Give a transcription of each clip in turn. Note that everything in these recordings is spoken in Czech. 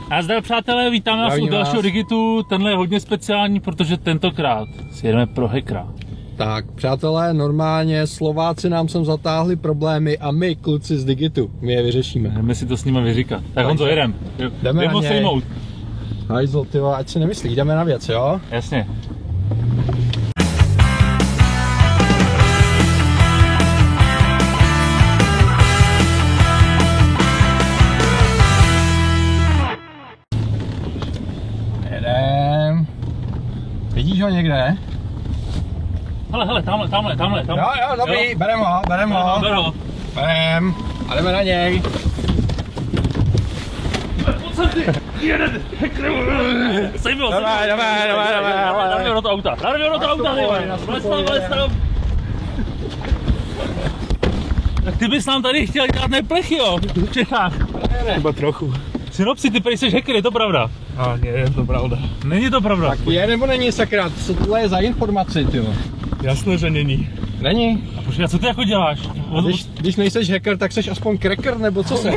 A zdar přátelé, vítáme vás u dalšího Digitu. Tenhle je hodně speciální, protože tentokrát si jedeme pro hackera. Tak, přátelé, normálně Slováci nám sem zatáhli problémy a my, kluci z Digitu, my je vyřešíme. Jdeme si to s nimi vyříkat. Tak Honzo, jedem. Jdeme na něj. Sejmout. Hajzl, tyvo, ať si nemyslí, jdeme na věc, jo? Jasně. Jedem. Vidíš ho někde? Hele, tamhle. Jo, dobrý, berem ho. Berem. Berem. A jdeme na něj. Pojď sem ty, jeden, hacker. Sejmi ho. Dávaj. Dáme ho do toho auta, vlez tam. Tak ty bys nám tady chtěl dělat neplechy, jo, v Čechách. Chyba trochu. Synopsi, ty prý seš hacker, je to pravda? A je to pravda. Není to pravda. Tak je nebo není, sakra, co tohle je za informaci, tyjo? Jasné, že není. Není. A počkej, co ty jako děláš? Když nejseš hacker, tak seš aspoň cracker, nebo co seš?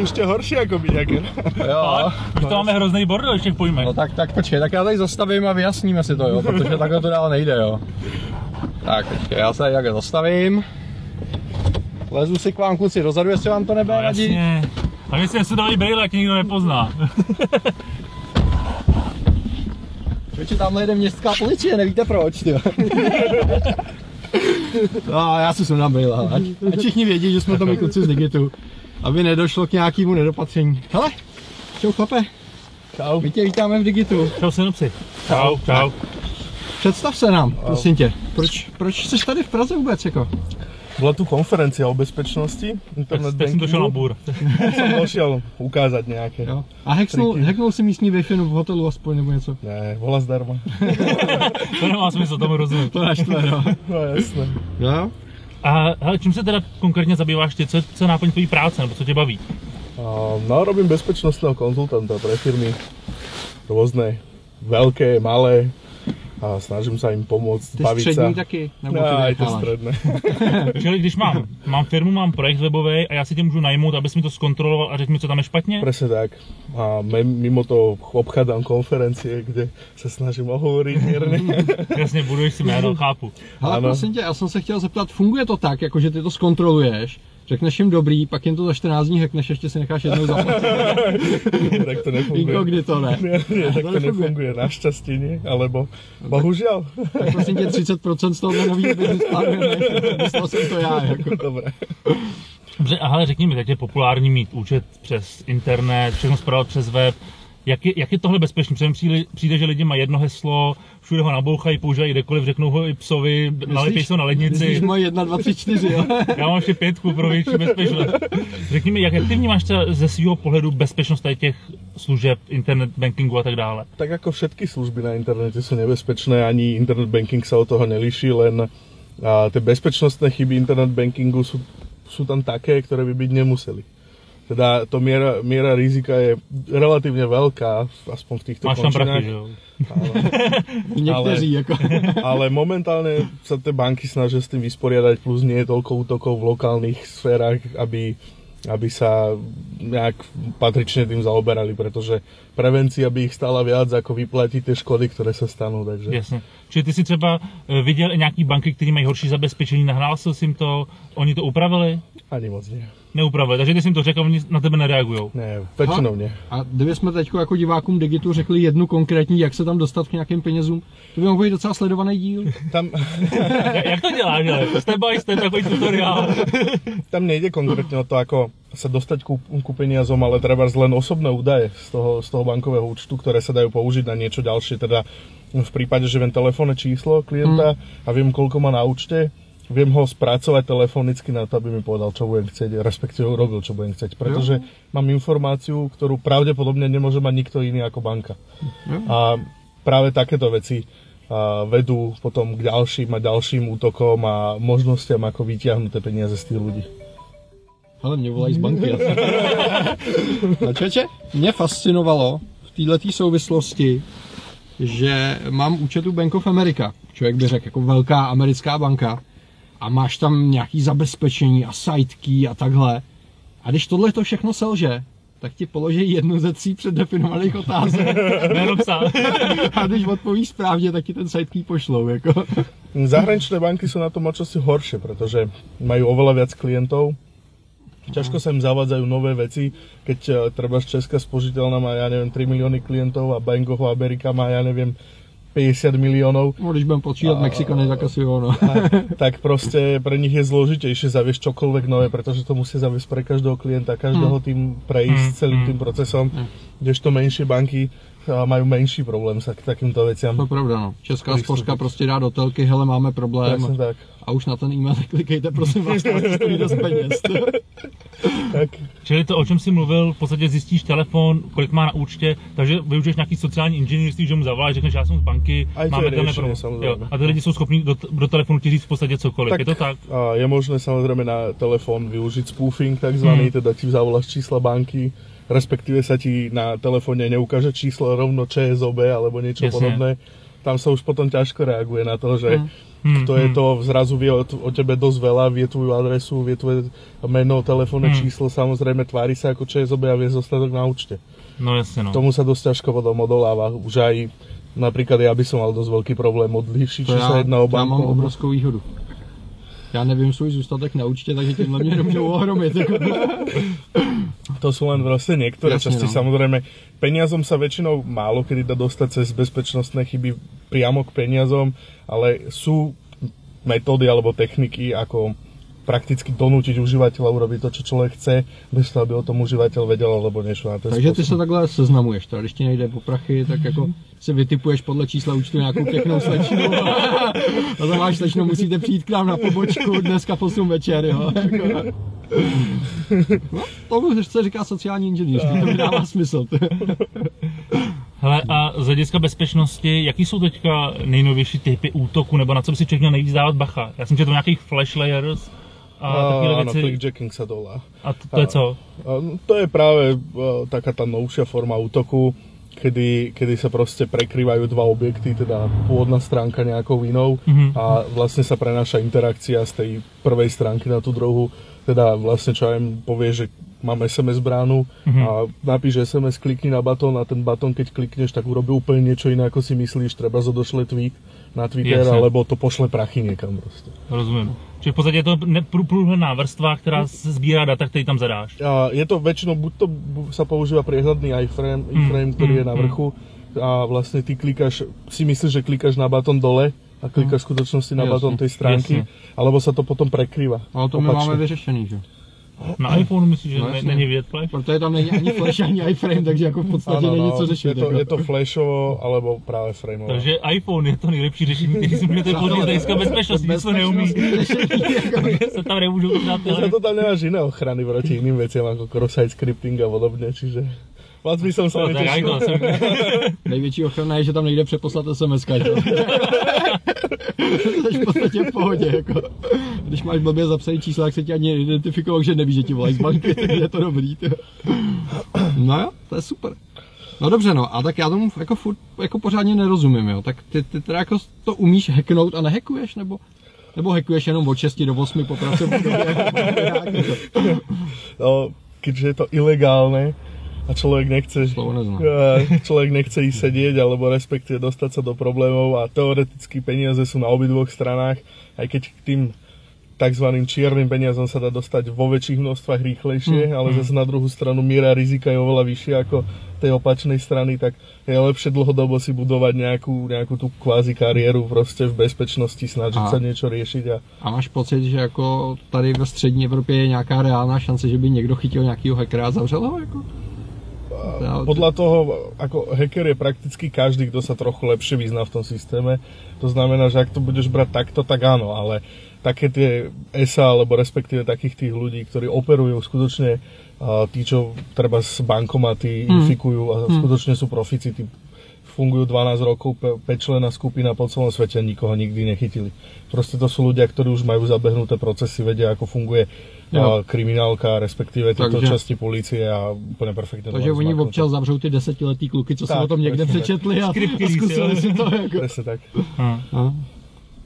Ještě horší jako být hacker. Jo. Už to máme hrozný bordel ještě v pojmech. No tak počkej, tak já tady zastavím a vyjasníme si to, jo, protože takhle to dál nejde, jo. Tak počkej, já se tady takhle zastavím. Lezu si k vám, kluci, dozadu, jestli vám to nebude vadit. Jasně. A my si dávají brýle, jak nikdo nepozná. Protože tamhle jede městská policie, nevíte proč, tyjo. No, já si sundám brýle, ať všichni vědí, že jsme to my kluci z Digitu. Aby nedošlo k nějakému nedopatření. Hele, čau chlape. Čau. My tě vítáme v Digitu. Čau synopsi. Čau. Představ se nám, prosím tě. Proč jsi tady v Praze vůbec, jako? Bola tu konferencia o bezpečnosti, internet Tak jsem došel na bůr. Jsem došel ukázat nějaké. Jo. A hacknul si místní Wi-Fi v hotelu aspoň nebo něco? Ne, volá zdarma. To nemá smysl, tomu rozumím. To naštve, no. No jasné. No. A hele, čím se teda konkrétně zabýváš ty? Co je náplň tvojí práce, nebo co tě baví? No, robím bezpečnostného konzultanta pre firmy. Rôzne, veľké, malé. A snažím sa im pomôcť, baviť sa. Ty střední taky? Nebo no, aj to stredné. Čili když mám firmu, mám projekt webový a já si tě můžu najmout, abys mi to zkontroloval a řekl mi, co tam je špatně? Presne tak. A mimo to obchádám konferencie, kde sa snažím ohovoriť mierne. Jasně, buduješ si jméno, chápu. Ale prosím tě, já jsem se chtěl zeptat, funguje to tak, jako že ty to zkontroluješ, řekneš jim dobrý, pak jim to za 14 dní hackneš, ještě si necháš jednou zaplatit. Tak to nefunguje. Inkognito, ne? Nie, tak to nefunguje. Našťastie nie, alebo bohužiaľ. Tak prosím tě 30% z toho nového business plánu myslel jsem to já, jako. Dobre. Dobře, a hele, řekni mi, teď je populární mít účet přes internet, všechno spravovat přes web. Jak je tohle bezpečný? Přijde, že lidi mají jedno heslo, všude ho nabouchají, používají kdekoliv, řeknou ho i psovi, nalepí se na lednici. Myslíš moje 1, 2, 3, 4, jo? Já mám ještě 5 pro větší bezpečnost. Řekni mi, jak ty vnímáš ze svého pohledu bezpečnost těch služeb, internet bankingu a tak dále? Tak ako všetky služby na internete sú nebezpečné, ani internet banking sa od toho nelíši, len tie bezpečnostné chyby internet bankingu sú tam také, ktoré by byť nemuseli. Teda to miera rizika je relatívne veľká, aspoň v týchto končinách. Máš tam prachy, že jo? Niekteří, jako. Ale momentálne sa tie banky snažia s tým vysporiadať, plus nie je toľko útokov v lokálnych sférach, aby sa nejak patrične tým zaoberali, pretože prevencia by ich stála viac, ako vyplatiť tie škody, ktoré sa stanú. Takže. Jasně. Čili ty si třeba viděl nějaký banky, které mají horší zabezpečení, nahlásil jsi jim to, oni to upravili? Ani moc nie. Neupravili, takže ty jsi jim to řekl, oni na tebe nereagujou? Ne, většinou ne. A kdyby jsme teď jako divákům Digitu řekli jednu konkrétní, jak se tam dostat k nějakým penězům, to by mohl být docela sledovaný díl. Tam... Jak to děláš, ale? Step by step, takový tutoriál. Tam nejde konkrétně o to, ako sa dostať ku peniazom, ale treba len osobné údaje z toho bankového účtu, ktoré sa dajú použiť na niečo ďalšie. Teda v prípade, že viem telefónne číslo klienta a viem, koľko má na účte, viem ho spracovať telefonicky na to, aby mi povedal, čo budem chcieť, respektíve urobil, čo budem chcieť. Pretože mám informáciu, ktorú pravdepodobne nemôže mať nikto iný ako banka. A práve takéto veci vedú potom k ďalším útokom a možnostiam, ako vytiahnuť tie peniaze z tých ľudí. Ale mě volají z banky. No čeče, mě fascinovalo v této souvislosti, že mám účet u Bank of America. Člověk by řekl, jako velká americká banka. A máš tam nějaký zabezpečení a site key a takhle. A když tohle to všechno selže, tak ti položí jednu ze 3 předdefinovaných otázek. Nejenom psát. A když odpovíš správně, tak ti ten sideky pošlou. Jako. Zahraničné banky sú na tom čosi horšie, pretože majú oveľa viac klientov. Ťažko sa im zavádzajú nové veci, keď treba Česká spožiteľná má, ja neviem, 3 milióny klientov a Bank of America má, ja neviem, 50 miliónov. No, když budem počítať Mexikany, tak asi jo, no. Tak proste pre nich je zložitejšie zaviesť čokoľvek nové, pretože to musí zaviesť pre každého klienta, každého tým prejsť celým tým procesom, kdežto menšie banky majú menší problém sa k takýmto veciam. To je pravda, no. Česká spořka prostě dá do telky, hele, máme problém. Tak. A už na ten e-mail neklikejte, prosím vás, to stojí dost peněz. Tak. Čili to, o čem jsi mluvil, v podstatě zjistíš telefon, kolik má na účtě, takže využiješ nějaký sociální inženýrství, že mu zavoláš, řekneš, já jsem z banky, máme tenhle problém. A ty lidi jsou schopni do telefonu ti říct v podstatě cokoliv. Tak, je to tak? Je možné samozrejme na telefon využiť spoofing takzvaný, teda ti zavoláš čísla banky, respektíve sa ti na telefóne neukáže číslo rovno ČSOB alebo niečo podobné. Tam sa už potom ťažko reaguje na to, že kto je to, zrazu vie o tebe dosť veľa, vie tvoju adresu, vie tvoje meno, telefónne číslo, samozrejme tvári sa ako ČSOB a vie zostatok na účte. No jasne, no. Tomu sa dosť ťažko potom odoláva. Už aj napríklad ja by som mal dosť veľký problém odlíšiť, či sa jedná o banku. Ja mám obrovskou výhodu. Ja nevím svůj zůstatek na účte, takže tímhle mě nemůžou ohromit. To sú len proste niektoré časti. Samozrejme, peniazom sa väčšinou málo kedy dá dostať cez bezpečnostné chyby priamo k peniazom, ale sú metódy alebo techniky, ako prakticky donútiť užívateľa urobiť to, čo človek chce, bez toho, aby o tom užívateľ vedel alebo niečo na ten Takže spôsob. ty se takhle seznamuješ, když ti nejde po prachy, tak jako si vytipuješ podle čísla účtu nějakou pěknou slečnu a za máš slečnu, musíte přijít k nám na pobočku dneska v 8 večer, jo. No, tomu se říká sociální inženýrství, to mi dává smysl. Hele, a z hlediska bezpečnosti, jaký jsou teďka nejnovější typy útoku, nebo na co by si člověk měl nejvíc dávat bacha? Já jsem četl nějakých flash layers a takové věci. Áno, clickjacking sa to volá. A to je co? To je práve taká tá novšia forma útoku, kedy sa proste prekrývajú dva objekty, teda pôvodná stránka nejakou inou a vlastne sa prenáša interakcia z tej prvej stránky na tú druhú. Teda vlastne čo aj povie, že mám SMS bránu a napíš SMS, klikni na batón a ten batón, keď klikneš, tak urobí úplne niečo iné, ako si myslíš. Treba došle tweet na Twitter, alebo to pošle prachy niekam proste. Rozumím. Čiže v podstatě je to průhledná vrstva, která se sbírá data, který tam zadáš. Je to väčšinou, buď to sa používa priehľadný iframe, ktorý je na vrchu a vlastne ty klikáš, si myslíš, že klikáš na batón dole a klikáš v skutočnosti na batón tej stránky, alebo sa to potom prekrýva. Ale to my máme vyřešený, že? Na iPhoneu myslíš, že není vidět flash? Protože tam není ani flash, ani iframe, takže jako v podstatě není co řešit. Je to flashovo, alebo práve frameovo. Takže iPhone je to nejlepší řešení, který si můžete použít z hlediska bezpečnosti, nic to neumí. Se tam nemůžu dát. Ale to tam nemáš iné ochrany proti iným veciam, ako cross-site scripting a podobne, čiže... Vás by som sa netešil. Největší ochrana je, že tam nejde přeposlat SMS-ka, že? To je v podstatě v pohodě, jako. Když máš blbě zapsaný čísla, jak se ti ani identifikoval, že nevíš, že ti volají z banky, tak je to dobrý. No jo, to je super. No dobře, no, a tak já tomu jako furt jako pořádně nerozumím, jo. Tak ty teda jako to umíš hacknout a nehackuješ, nebo hackuješ jenom od 6 do 8 po pracovní době? No, keďže je to ilegálne, a človek nechce ísť sedieť, alebo respektíve dostať sa do problémov a teoreticky peniaze sú na obidvoch stranách, aj keď k tým takzvaným čiernym peniazom sa dá dostať vo väčších množstvách rýchlejšie, ale zase na druhú stranu miera rizika je oveľa vyššia ako tej opačnej strany, tak je lepšie dlhodobo si budovať nejakú tú kvázi kariéru proste v bezpečnosti, snažiť sa niečo riešiť. A máš pocit, že jako tady ve střední Evropě je nějaká reálná šance, že by někdo chytil nějakýho hackera a zavřel ho? Jako? Podľa toho, ako hacker je prakticky každý, kto sa trochu lepšie vyzná v tom systéme. To znamená, že ak to budeš brať takto, tak áno, ale také tie ESA, alebo respektíve takých tých ľudí, ktorí operujú skutočne tí, čo treba s bankomaty infikujú a skutočne sú profici, tí fungujú 12 rokov, 5-členná skupina po celom svete, nikoho nikdy nechytili. Proste to sú ľudia, ktorí už majú zabehnuté procesy, vedia, ako funguje kriminálka, respektíve tieto časti polície a úplne perfektne. Takže oni občas zavřou ty 10letý kluky, co si o tom někde přečetli a zkusili si to. Jako. Presne tak.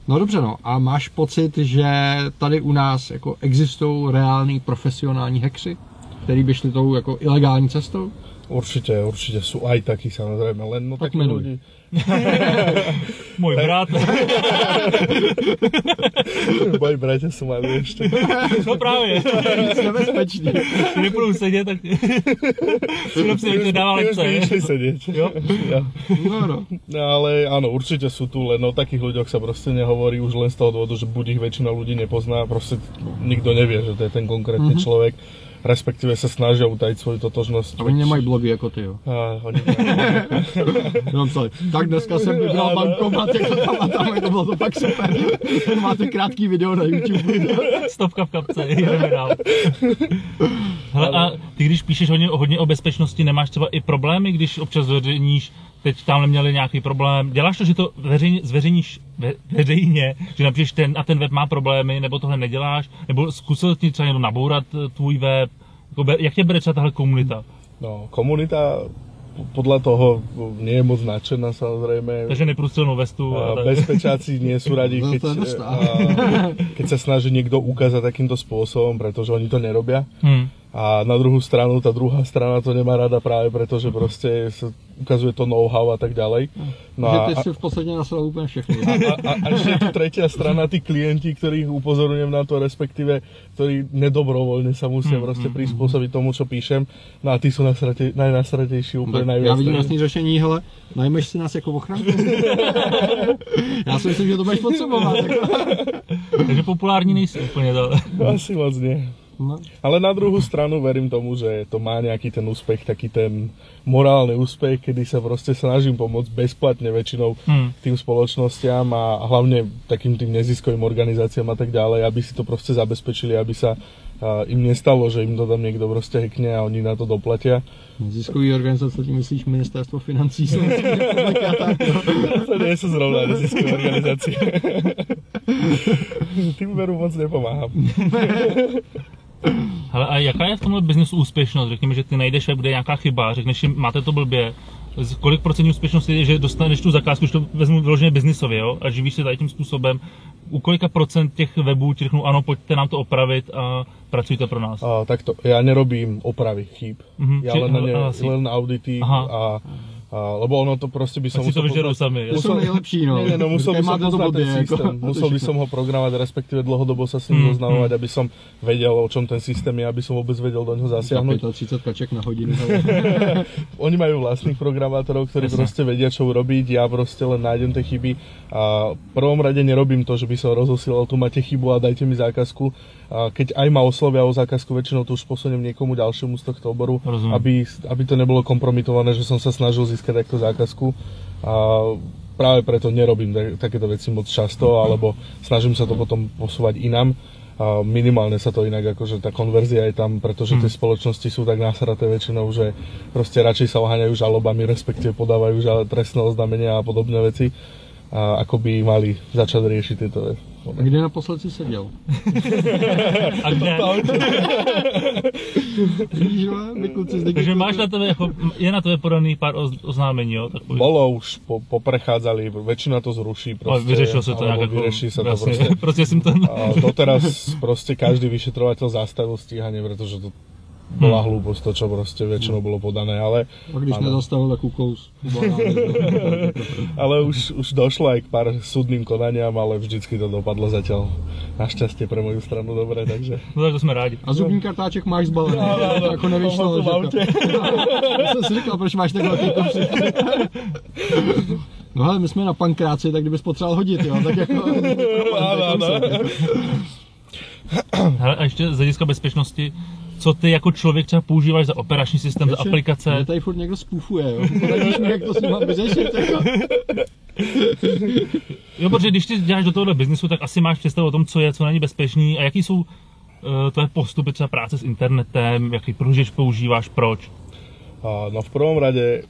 No dobře, no. A máš pocit, že tady u nás jako existují reální profesionální hackři? který by šli tou jako ilegální cestou? Určite sú aj takí, samozrejme, len no Tak takí menuj. ľudí. Môj brat. Moji bratia sú mali ešte. No právě. Nebezpečný. Když nebudou sedět, tak si to dává Ty už by lepce. išli sedieť. Jo? Ja. No. No ale áno, určite sú tu, len o takých ľuďoch sa proste nehovorí už len z toho dôvodu, že buď ich väčšina ľudí nepozná, proste nikto nevie, že to je ten konkrétny človek, respektíve sa snažia utajiť svoju totožnosť. A oni nemají blogy jako ty, jo. Oni nemají. Jenom psali, tak dneska jsem vybral bankomat, jako tam a tam, jako bylo to fakt super. Máte krátký video na YouTube. Stopka v kapce, jdeme dál. Hele, a ty když píšeš hodně o bezpečnosti, nemáš třeba i problémy, když občas zveřejníš, teď tamhle měli nějaký problém, děláš to, že to zveřejníš veřejně, že napíšeš ten a ten web má problémy, nebo tohle neděláš, nebo zkusil ti třeba někdo nabourat tvůj web, jak tě bere třeba tahle komunita? No, komunita podľa toho nie je moc nadšená, samozrejme. Takže neprústřelnou vestu. Bezpečáci nie sú radi, No, keď sa snaží niekto ukázať takýmto spôsobom, pretože oni to nerobia. A na druhú stranu, tá druhá strana to nemá rada práve preto, že proste sa ukazuje to know-how a tak ďalej. No že ty si v podstate nasral úplne všechno. A ešte je tu tretia strana, tí klienti, ktorých upozorňujem na to, respektíve, ktorí nedobrovoľne sa musia proste prispôsobiť tomu, čo píšem. No a tí sú najnasratejší úplne najviac. Já vidím jasný řešení, hele, najmeš si nás jako ochranu. Já si myslím, že to budeš potřebovat. Takže populární nejsi úplně to. Asi moc nie. No. Ale na druhú stranu verím tomu, že to má nejaký ten úspech, taký ten morálny úspech, kedy sa proste snažím pomôcť bezplatne väčšinou tým spoločnostiam a hlavne takým tým neziskovým organizáciám a tak ďalej, aby si to proste zabezpečili, aby sa im nestalo, že im to tam niekto proste hackne a oni na to doplatia. Neziskový organizace, tím myslíš ministerstvo financí? To nie sú zrovna neziskové organizácie. Tým veru moc nepomáham. Hele, a jaká je v tomhle biznesu úspěšnost? Řekněme, že ty najdeš web, kde je nějaká chyba, řekneš jim, máte to blbě. Kolik procentní úspěšnosti je, že dostaneš tu zakázku, že to vezmu vyloženě biznisově, jo? A živíš se tady tím způsobem. U kolika procent těch webů ti řeknou, ano, pojďte nám to opravit a pracujte pro nás? Takto, ja nerobím opravy chýb. Ja len audity lebo ono to proste by som musel to vyžerou sami. To sú nejlepší, no. Nie, musel by som poznať ten systém. Musel by som ho programovať, respektíve dlhodobo sa s ním zoznamovať, aby som vedel, o čom ten systém je, aby som vôbec vedel do ňoho zasiahnuť. 30 kaček na hodinu. Oni majú vlastných programátorov, ktorí proste vedia, čo urobiť. Ja proste len nájdem tie chyby. A v prvom rade nerobím to, že by som rozosielal, tu máte chybu a dajte mi zákazku. A keď aj ma oslovia o zákazku, väčšinou to už posuniem niekomu ďalšiemu z tohto oboru, aby to nebolo kompromitované, že som sa snažil získať takto zákazku. A práve preto nerobím takéto veci moc často, alebo snažím sa to potom posúvať inám. A minimálne sa to inak, akože tá konverzia je tam, pretože tie spoločnosti sú tak nasraté väčšinou, že proste radšej sa oháňajú žalobami, respektíve podávajú trestné oznámenia a podobné veci, a ako by mali začať riešiť tieto veci. A kde naposled si seděl? A kde? Takže máš na tebe, je na tebe podaný pár oznámení, jo? Bolo už, poprechádzali, väčšina to zruší. Proste, vyřešilo sa to nejak ako... Vyřeší sa to proste som to... Doteraz proste každý vyšetrovateľ zastavil stíhanie, pretože to bola hlúposť to, čo proste väčšinou bolo podané, ale... A když nezastavil, tak ukous. Ale už došlo aj k pár súdnym konaniam, ale vždycky to dopadlo zatiaľ našťastie pre moju stranu dobre, takže... No tak to sme rádi. A zubný kartáček máš zbalený, ako nevyšlo, že to... Já jsem si říkal, proč máš takhle ty kopři. No ale my jsme na pankráci, tak kdybys potřeboval hodit, jo, tak jako... Hele, a ještě z hlediska bezpečnosti, co ty jako člověk třeba používáš za operační systém, za aplikace? Mě tady furt někdo spůfuje, jo. Poradíš mi, jak to s ním mám vyřešit, jako. Jo, protože když ty děláš do tohohle biznesu, tak asi máš představu o tom, co je, co není bezpečný a jaký jsou tvoje postupy třeba práce s internetem, jaký prohlížeč používáš, proč? No v prvom rade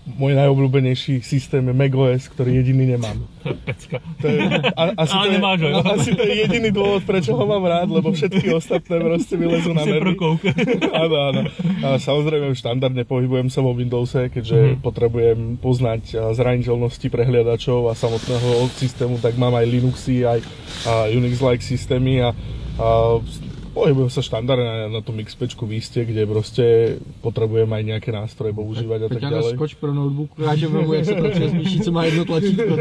môj najobľúbenejší systém je macOS, ktorý jediný nemám. To je pecka. Ale nemáš ho, jo? Asi to je jediný dôvod, prečo ho mám rád, lebo všetky ostatné proste vylezú na nervy. Áno. A samozrejme štandardne pohybujem sa vo Windowse, keďže potrebujem poznať zraniteľnosti prehliadačov a samotného systému, tak mám aj Linuxy, aj Unix-like systémy a Pohybujem sa štandardne na tom XPčku v Iste, kde proste potrebujem aj nejaké nástroje používať a tak ďalej. Skoč pro notebook, ukážeme mu, jak sa to přezmíší, co má jedno tlačítko.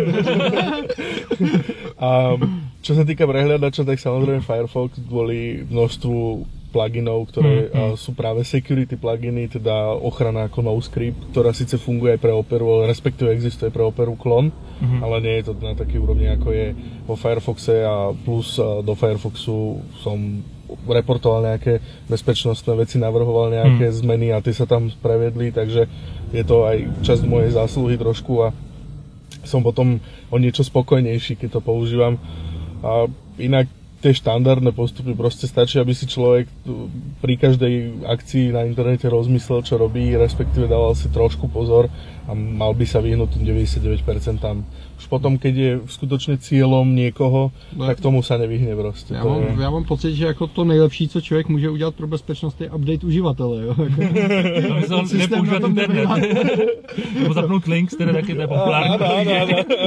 A čo sa týka prehľadača, tak samozrejme Firefox kvôli množstvu pluginov, ktoré sú práve security pluginy, teda ochrana ako NoScript, ktorá síce funguje aj pre Operu, ale respektíve existuje pre Operu klon, ale nie je to na takej úrovni, ako je vo Firefoxe, a plus do Firefoxu som reportoval nejaké bezpečnostné veci, navrhoval nejaké zmeny a tie sa tam prevedli, takže je to aj časť mojej zásluhy trošku a som potom o niečo spokojnejší, keď to používam. A inak tie štandardné postupy proste stačí, aby si človek pri každej akcii na internete rozmyslel, čo robí, respektíve dával si trošku pozor a mal by sa vyhnúť 99%. Už potom, keď je skutočne cieľom niekoho, tak tomu sa nevyhne proste. Já mám pocit, že jako to nejlepší, co člověk může udělat pro bezpečnost, je update uživatele. Jo? Aby sa nepoužívat internet. Nebo zapnout links, které taky to je populární.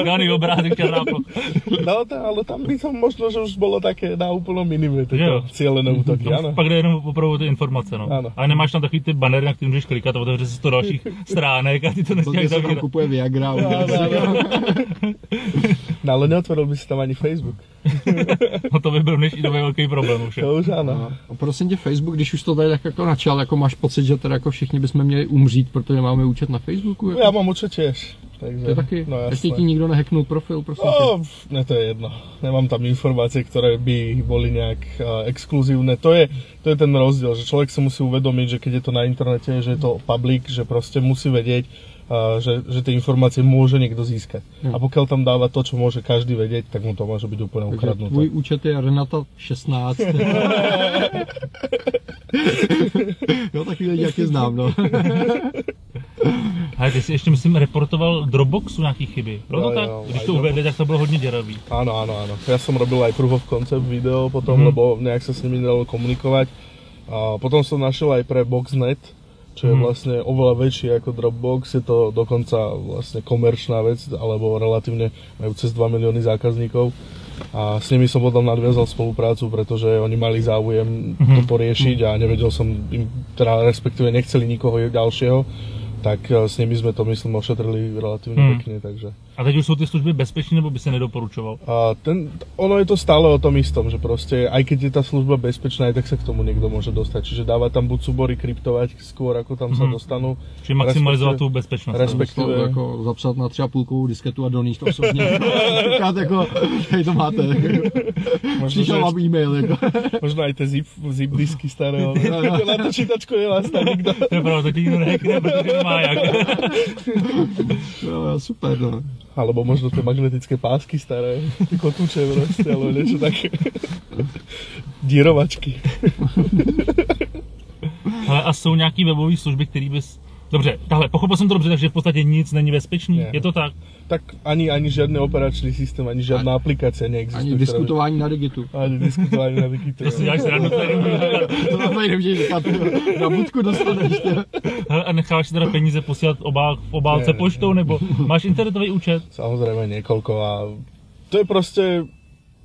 Ukáný obrázek, černá plocha. No, ale tam by som možno, že už bolo také na úplnom minime, také cílené útoky, áno. Pak jde jenom opravdu ty informace, no. Ano. Ale nemáš tam takový ty banery, na který můžeš klikat a otevře si 100 dalších stránek a ty to nesmíš To zavírat. kupuje Viagra. No ale neotvoril by si tam ani Facebook. No to by byl dnešní době velký problém už. To už áno. A prosím tě, Facebook, když už to tady tak jako načal, jako máš pocit, že teda jako všichni bychom měli umřít, protože máme účet na Facebooku? Jako? Ja mám účet tiež. Takže, To je taky, no, ještě ti nikdo nehacknul profil, prosím tě. No, mne to je jedno. Nemám tam informácie, ktoré by boli nejak exkluzívne. To je ten rozdiel, že človek sa musí uvedomiť, že keď je to na internete, že je to public, že proste musí vedieť, že tie informácie môže niekto získať. A pokiaľ tam dáva to, čo môže každý vedieť, tak mu to môže byť úplne ukradnuté. Tvůj účet je Renata 16. Jo, takový lidi, jak je znám, no. Ale ty jsi ještě, myslím, reportoval Dropboxu nějaký chyby. Bylo to tak? Jo, Když to uvedli, tak to bylo hodně děravý. Áno. Ja som robil aj proof of concept video potom, lebo nejak sa s nimi nedalo komunikovať. A potom som našiel aj pre Boxnet, čo je vlastne oveľa väčší ako Dropbox. Je to dokonca vlastne komerčná vec, alebo relatívne majú cez 2 milióny zákazníkov. A s nimi som potom nadviazal spoluprácu, pretože oni mali záujem to poriešiť a nevedel som im, teda respektíve nechceli nikoho ďalšieho, tak s nimi sme to, myslím, ošetrili relatívne pekne, takže... A teď už jsou ty služby bezpečné, nebo by se nedoporučoval? Ono je to stále o tom istom, že proste, aj keď je tá služba bezpečná, aj tak sa k tomu niekto môže dostať. Čiže dávať tam buď súbory kryptovať skôr, ako tam sa dostanú. Čiže maximalizovat tu bezpečnost. Respektive jako zapsat na třeba půlkovou disketu a donést osobně. Říkat jako, hej, to máte. Přišel vám e-mail. Jako. Možno aj tie zip disky staré. Na to čítačku nelastá nikto. To je pravda, to ti nikdo nehackne, protože nemá jak. No, super, no. Alebo možno tie magnetické pásky staré, kotúče proste, alebo niečo také. Dírovačky. Ale a jsou nějaký webové služby, které bys... Dobře, tahle, pochopil jsem to dobře, takže v podstatě nic není bezpečný, Nie. je to tak? Tak ani žiadny operačný systém, ani žiadna aplikácia neexistuje. Ani diskutování na digitu. Ani diskutování na digitu. To si děláš srandu, to nemůžu říkat. To tady nemůžeš říkat, na budku dostaneš. Hele, a necháváš si teda peníze posílat v obálce poštou, nebo máš internetový účet? Samozrejme niekoľko a to je proste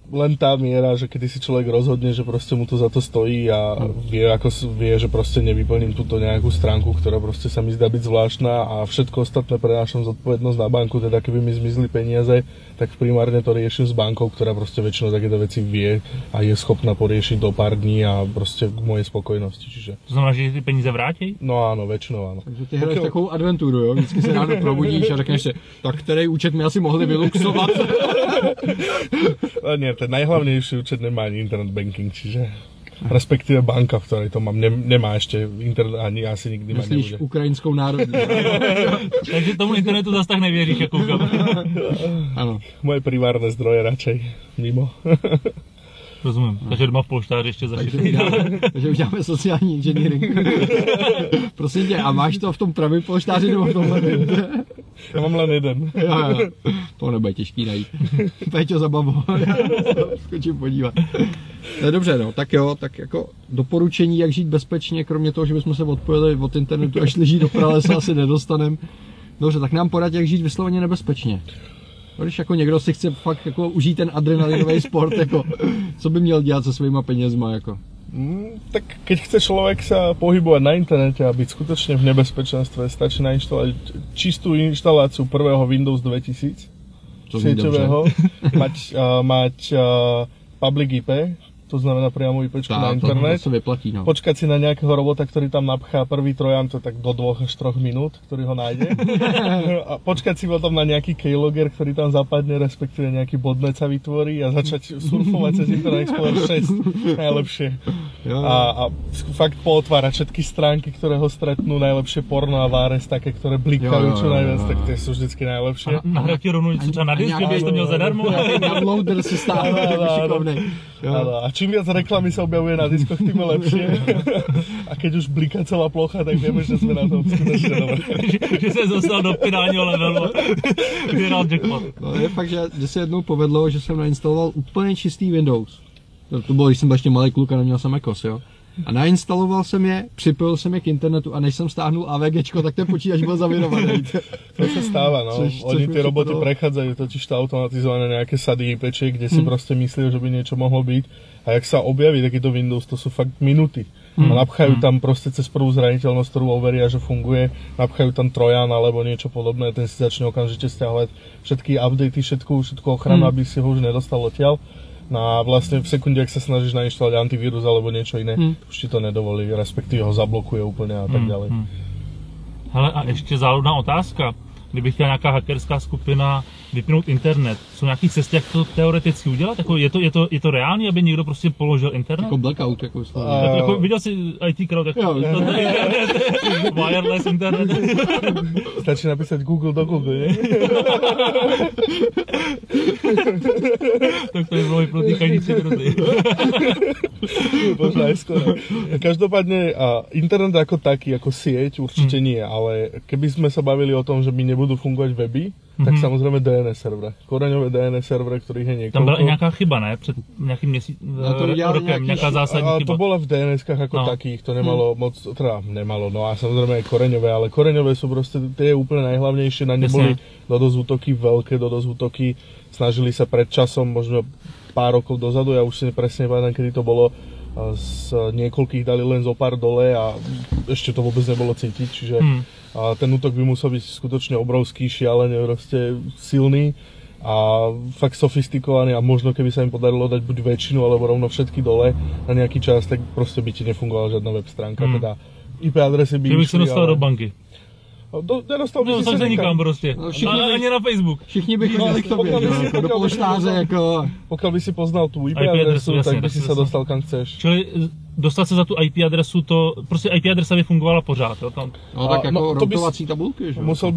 len tá miera, že kedy si človek rozhodne, že proste mu to za to stojí a vie, že proste nevyplním túto nejakú stránku, ktorá proste sa mi zdá byť zvláštna a všetko ostatné prenášam zodpovednosť na banku, teda keby mi zmizli peniaze, tak primárne to riešim s bankou, ktorá proste väčšinou takéto veci vie a je schopná poriešiť do pár dní a proste k mojej spokojnosti, čiže... To znamená, že ty peníze vrátí? No áno, väčšinou áno. Takže ty hraješ takovou adventuru, jo? Vždycky se ráno probudíš a řekneš si, tak který účet mi asi mohli vyluxovat. Nie, ten najhlavnejší účet nemá ani internet banking, čiže respektíve banka, v ktorej to mám, nemá ešte internet, ani asi nikdy mať nebude. Myslíš ukrajinskou národní. Takže tomu internetu zase tak nevěříš, jako koukám. Ano. Moje privárne zdroje radšej mimo. Rozumím, takže doma v polštáři ještě zašitý. Takže už děláme sociální engineering. Prosím tě, a máš to v tom pravém polštáři nebo v tomhle? Ja mám len jeden. Jo. To nebude těžký najít. Péťo zabavo. Skočím podívat. No, dobře, no, tak jo, tak jako doporučení, jak žít bezpečně, kromě toho, že bychom se odpojili od internetu a šli žít do pralesa, asi nedostaneme. Dobře, tak nám poradí, jak žít vysloveně nebezpečně. Když jako někdo si chce fakt jako užít ten adrenalinový sport, jako, co by měl dělat se svýma penězma, jako? Tak keď chce človek sa pohybovať na internete a byť skutočne v nebezpečenstve, stačí nainštalovať čistú inštaláciu prvého Windows 2000 sieťového, mať public IP, to znamená priamo IPčku na internet. To sa vyplatí, no. Počkať si na nejakého robota, ktorý tam napchá prvý trojan, to tak do 2 až 3 minút, ktorý ho nájde. A počkať si potom na nejaký keylogger, ktorý tam zapadne, respektíve nejaký botnet sa vytvorí a začať surfovať cez Internet Explorer 6. Najlepšie. A fakt pootvárať všetky stránky, ktoré ho stretnú, najlepšie porno a váres, také, ktoré blikajú čo najviac, tak tie sú vždycky najlepšie. Nahrať ti rovnú něco třeba na disku, kdybyš to měl zadarmo. Downloader si stále šikovnej. A čím viac reklamy sa objavuje na diskoch, tým je lepšie. A keď už bliká celá plocha, tak vieme, že sme na tom skutočne dobré. Že se dostal do finálního levelu. Vyhrál jackpot. No, je fakt, že se jednou povedlo, že jsem nainstaloval úplně čistý Windows. To bylo, když jsem byl ještě malý kluk a neměl jsem macOS, jo. A nainstaloval jsem je, připojil jsem je k internetu a než jsem stáhnul AVGčko, tak ten počítač byl zavirovaný. To sa stáva, no. Oni tie roboty prechádzajú totiž to automatizované nejaké sady IPčiek, kde si proste myslí, že by niečo mohlo byť. A jak sa objaví takýto Windows, to sú fakt minuty. A napchajú tam proste cez prvú zraniteľnosť, ktorú overia, že funguje, napchajú tam trojan alebo niečo podobné, ten si začne okamžite stiahovať všetky updaty, všetku ochranu, aby si ho už nedostal odtiaľ. No a vlastne v sekunde, ak sa snažíš nainštalovať antivírus alebo niečo iné, už ti to nedovolí, respektíve ho zablokuje úplne a tak ďalej. Hele, a ještě záludná otázka. Kdyby chtěla nějaká hackerská skupina vypnout internet, jsou nějaký cesty, jak to teoreticky udělat? Jako je to reálný, aby někdo prostě položil internet? Jako blackout, jako jako viděl jsi IT crowd, jako wireless internet. Stačí napísať Google do Google, ne? Tak to by bylo vyprotýkaní 3 minuty. Možno aj skoro. Každopádne internet ako taký, ako sieť určite nie, ale keby sme sa bavili o tom, že by nebudú fungovať weby, tak samozrejme DNS servery. Koreňové DNS servery, ktorých je niekoľko. Tam byla i nějaká chyba, ne? Před nějakým rokem, nějaká zásadní chyba. To bola v DNS-kách ako takých, to nemalo moc, teda nemalo, no a samozrejme aj koreňové, ale koreňové sú proste tie úplne najhlavnejšie, na ne boli DDoS útoky, veľké DDoS útoky, snažili sa pred časom, možno pár rokov dozadu, ja už si presne pamätám, kedy to bolo, z niekoľkých dali len zo pár dole a ešte to vôbec nebolo cítiť, čiže ten útok by musel byť skutočne obrovský, šialene proste silný a fakt sofistikovaný a možno keby sa im podarilo dať buď väčšinu alebo rovno všetky dole na nejaký čas, tak proste by ti nefungovala žiadna web stránka, teda IP adresy by išli, sa dostal do banky. Nedostal by si sa nikam prostě, ani na Facebook. Všichni by chodili k tobě, do polštáře, jako... Pokiaľ by si poznal tú IP adresu, tak by si sa dostal kam chceš. Čili dostat se za tu IP adresu, to prostě IP adresa by fungovala pořád, jo? Tam... No tak jako routovací tabulky, že? Musel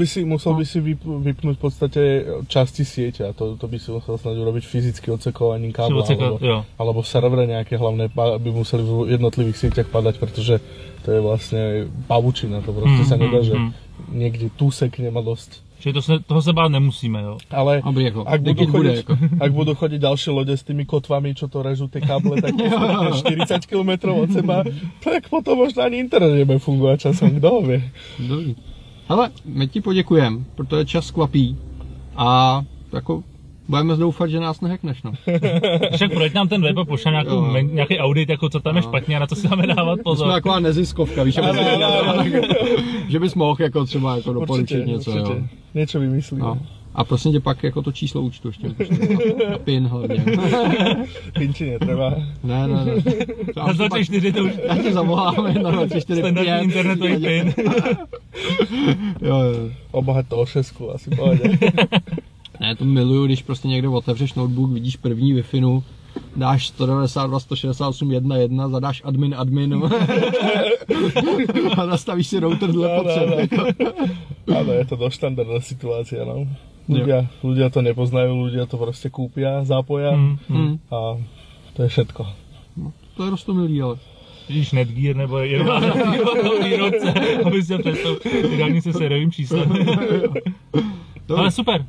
by si vypnúť v podstate časti siete a to by si musel snať urobiť fyzicky odsekovaním kábla, alebo servere nejaké hlavné by museli v jednotlivých sieťach padať, pretože to je vlastne pavučina, to proste sa nedá, že niekde tu sekne ma dosť. Čiže toho se bát nemusíme, jo? Ale ak budú chodiť ďalšie lode s tými kotvami, čo to režú tie káble, tak 40 km od seba, tak potom možno ani internet nebude fungovať časom, kdo ho vie. Dobrý. Hele, my ti poděkujem, protože čas kvapí a jako budeme doufat, že nás nehackneš, no. Však projď nám ten web a pošle nějaký audit, jako co tam je špatně a na co si máme dávat pozor. My jsme taková neziskovka, víš, že bys mohl jako třeba jako doporučit něco, určitě. Jo. Něco vymyslíme. No. A prosím tě pak jako to číslo účtu ještě. A PIN hlavně. PIN ti netrvá. Ne. Na 24 to už. Já tě zavoláme na 24. Standardní internetový PIN. Jo. Obohat to o 6, asi pohodě. Ne, to miluju, když prostě někde otevřeš notebook, vidíš první Wi-Fi, dáš 192.168.1.1, zadáš admin a nastavíš si router dle potřeby. Áno, je to dosť štandardná situácia, no. Ľudia to nepoznajú, ľudia to proste kúpia, zápoja a to je všetko. No, to je roztomilý, ale... Vidíš Netgear nebo jenom výrobce, aby si představ vydání se sériovým číslem. Ale super,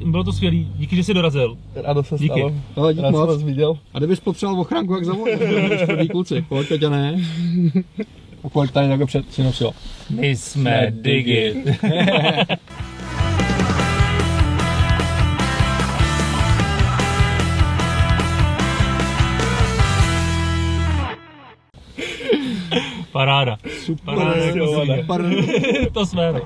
bylo to skvělý, díky, že jsi dorazil. Rádo se stalo, díky rád moc. jsem vás viděl. A kdybys potřeboval ochránku, jak zavolíš, první kluci, pojď Peťa, ne? A kolik tady takhle před si nosila? My jsme Digit. Paráda. Super, Paráda, super. to jsme.